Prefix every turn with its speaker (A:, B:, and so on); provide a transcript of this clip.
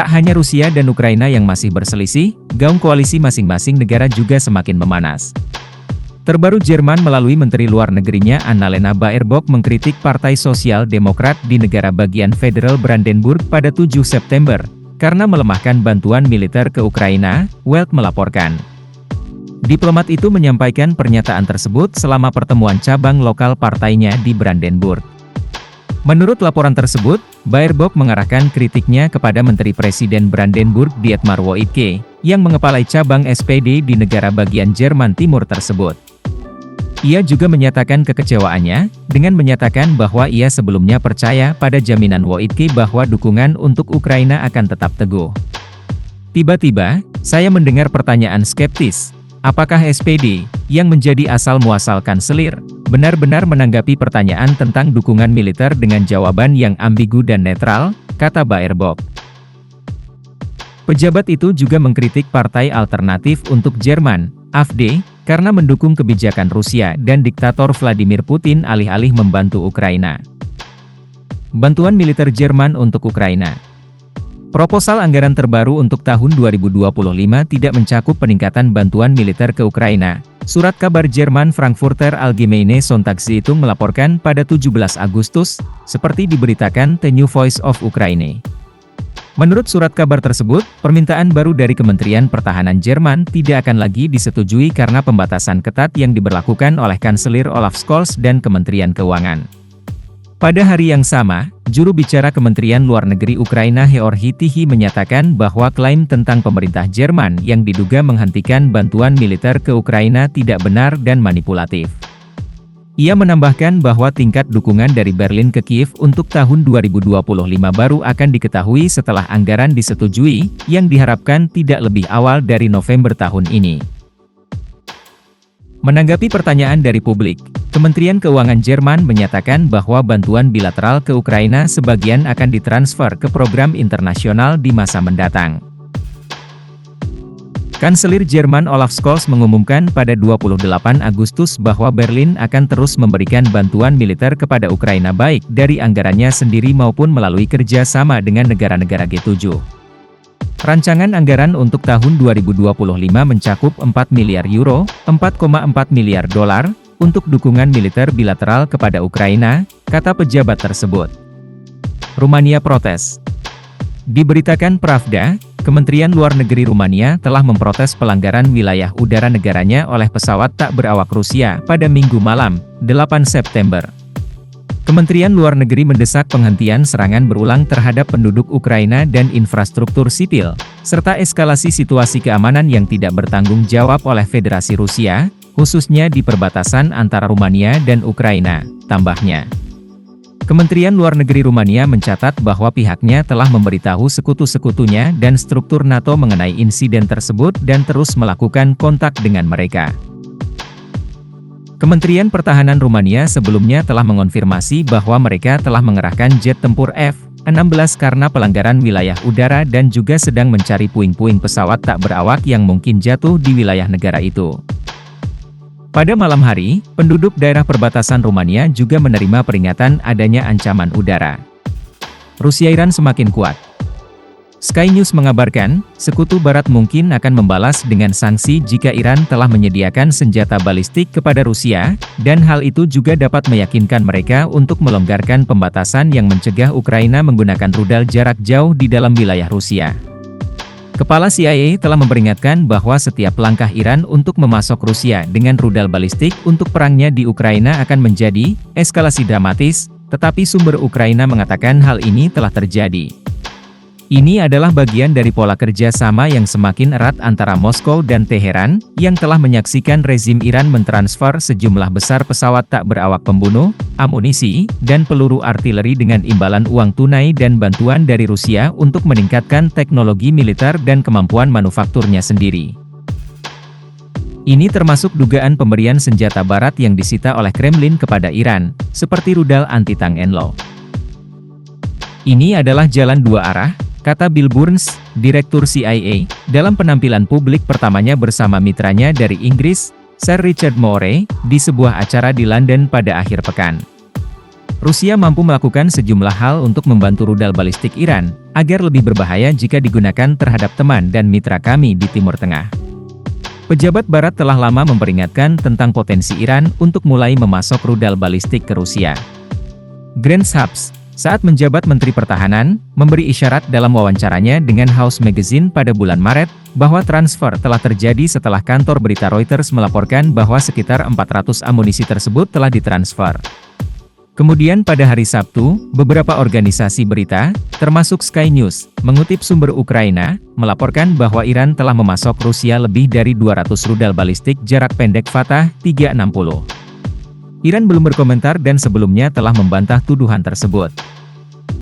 A: Tak hanya Rusia dan Ukraina yang masih berselisih, gaung koalisi masing-masing negara juga semakin memanas. Terbaru, Jerman melalui Menteri Luar Negerinya Annalena Baerbock mengkritik Partai Sosial Demokrat di negara bagian Federal Brandenburg pada 7 September, karena melemahkan bantuan militer ke Ukraina, Welt melaporkan. Diplomat itu menyampaikan pernyataan tersebut selama pertemuan cabang lokal partainya di Brandenburg. Menurut laporan tersebut, Baerbock mengarahkan kritiknya kepada Menteri Presiden Brandenburg Dietmar Woidke, yang mengepalai cabang SPD di negara bagian Jerman Timur tersebut. Ia juga menyatakan kekecewaannya, dengan menyatakan bahwa ia sebelumnya percaya pada jaminan Woidke bahwa dukungan untuk Ukraina akan tetap teguh. Tiba-tiba, saya mendengar pertanyaan skeptis, apakah SPD, yang menjadi asal-muasal kanselir, benar-benar menanggapi pertanyaan tentang dukungan militer dengan jawaban yang ambigu dan netral, kata Baerbock. Pejabat itu juga mengkritik Partai Alternatif untuk Jerman, AfD, karena mendukung kebijakan Rusia dan diktator Vladimir Putin alih-alih membantu Ukraina. Bantuan militer Jerman untuk Ukraina. Proposal anggaran terbaru untuk tahun 2025 tidak mencakup peningkatan bantuan militer ke Ukraina. Surat kabar Jerman Frankfurter Allgemeine Sonntagszeitung melaporkan pada 17 Agustus, seperti diberitakan The New Voice of Ukraine. Menurut surat kabar tersebut, permintaan baru dari Kementerian Pertahanan Jerman tidak akan lagi disetujui karena pembatasan ketat yang diberlakukan oleh Kanselir Olaf Scholz dan Kementerian Keuangan. Pada hari yang sama, juru bicara Kementerian Luar Negeri Ukraina Georgi Tihi menyatakan bahwa klaim tentang pemerintah Jerman yang diduga menghentikan bantuan militer ke Ukraina tidak benar dan manipulatif. Ia menambahkan bahwa tingkat dukungan dari Berlin ke Kiev untuk tahun 2025 baru akan diketahui setelah anggaran disetujui, yang diharapkan tidak lebih awal dari November tahun ini. Menanggapi pertanyaan dari publik, Kementerian Keuangan Jerman menyatakan bahwa bantuan bilateral ke Ukraina sebagian akan ditransfer ke program internasional di masa mendatang. Kanselir Jerman Olaf Scholz mengumumkan pada 28 Agustus bahwa Berlin akan terus memberikan bantuan militer kepada Ukraina baik dari anggarannya sendiri maupun melalui kerja sama dengan negara-negara G7. Rancangan anggaran untuk tahun 2025 mencakup 4 miliar euro, 4,4 miliar dolar, untuk dukungan militer bilateral kepada Ukraina, kata pejabat tersebut. Rumania protes. Diberitakan Pravda, Kementerian Luar Negeri Rumania telah memprotes pelanggaran wilayah udara negaranya oleh pesawat tak berawak Rusia pada Minggu malam, 8 September. Kementerian Luar Negeri mendesak penghentian serangan berulang terhadap penduduk Ukraina dan infrastruktur sipil, serta eskalasi situasi keamanan yang tidak bertanggung jawab oleh Federasi Rusia, khususnya di perbatasan antara Rumania dan Ukraina, tambahnya. Kementerian Luar Negeri Rumania mencatat bahwa pihaknya telah memberitahu sekutu-sekutunya dan struktur NATO mengenai insiden tersebut dan terus melakukan kontak dengan mereka. Kementerian Pertahanan Rumania sebelumnya telah mengonfirmasi bahwa mereka telah mengerahkan jet tempur F-16 karena pelanggaran wilayah udara dan juga sedang mencari puing-puing pesawat tak berawak yang mungkin jatuh di wilayah negara itu. Pada malam hari, penduduk daerah perbatasan Rumania juga menerima peringatan adanya ancaman udara. Rusia-Iran semakin kuat. Sky News mengabarkan, Sekutu Barat mungkin akan membalas dengan sanksi jika Iran telah menyediakan senjata balistik kepada Rusia, dan hal itu juga dapat meyakinkan mereka untuk melonggarkan pembatasan yang mencegah Ukraina menggunakan rudal jarak jauh di dalam wilayah Rusia. Kepala CIA telah memperingatkan bahwa setiap langkah Iran untuk memasok Rusia dengan rudal balistik untuk perangnya di Ukraina akan menjadi eskalasi dramatis, tetapi sumber Ukraina mengatakan hal ini telah terjadi. Ini adalah bagian dari pola kerja sama yang semakin erat antara Moskow dan Teheran, yang telah menyaksikan rezim Iran mentransfer sejumlah besar pesawat tak berawak pembunuh, amunisi, dan peluru artileri dengan imbalan uang tunai dan bantuan dari Rusia untuk meningkatkan teknologi militer dan kemampuan manufakturnya sendiri. Ini termasuk dugaan pemberian senjata barat yang disita oleh Kremlin kepada Iran, seperti rudal anti-tank Enlo. Ini adalah jalan dua arah, kata Bill Burns, Direktur CIA, dalam penampilan publik pertamanya bersama mitranya dari Inggris, Sir Richard Moore, di sebuah acara di London pada akhir pekan. Rusia mampu melakukan sejumlah hal untuk membantu rudal balistik Iran, agar lebih berbahaya jika digunakan terhadap teman dan mitra kami di Timur Tengah. Pejabat Barat telah lama memperingatkan tentang potensi Iran untuk mulai memasok rudal balistik ke Rusia. Grant Shapps, saat menjabat Menteri Pertahanan, memberi isyarat dalam wawancaranya dengan House Magazine pada bulan Maret, bahwa transfer telah terjadi setelah kantor berita Reuters melaporkan bahwa sekitar 400 amunisi tersebut telah ditransfer. Kemudian pada hari Sabtu, beberapa organisasi berita, termasuk Sky News, mengutip sumber Ukraina, melaporkan bahwa Iran telah memasok Rusia lebih dari 200 rudal balistik jarak pendek Fatah 360. Iran belum berkomentar dan sebelumnya telah membantah tuduhan tersebut.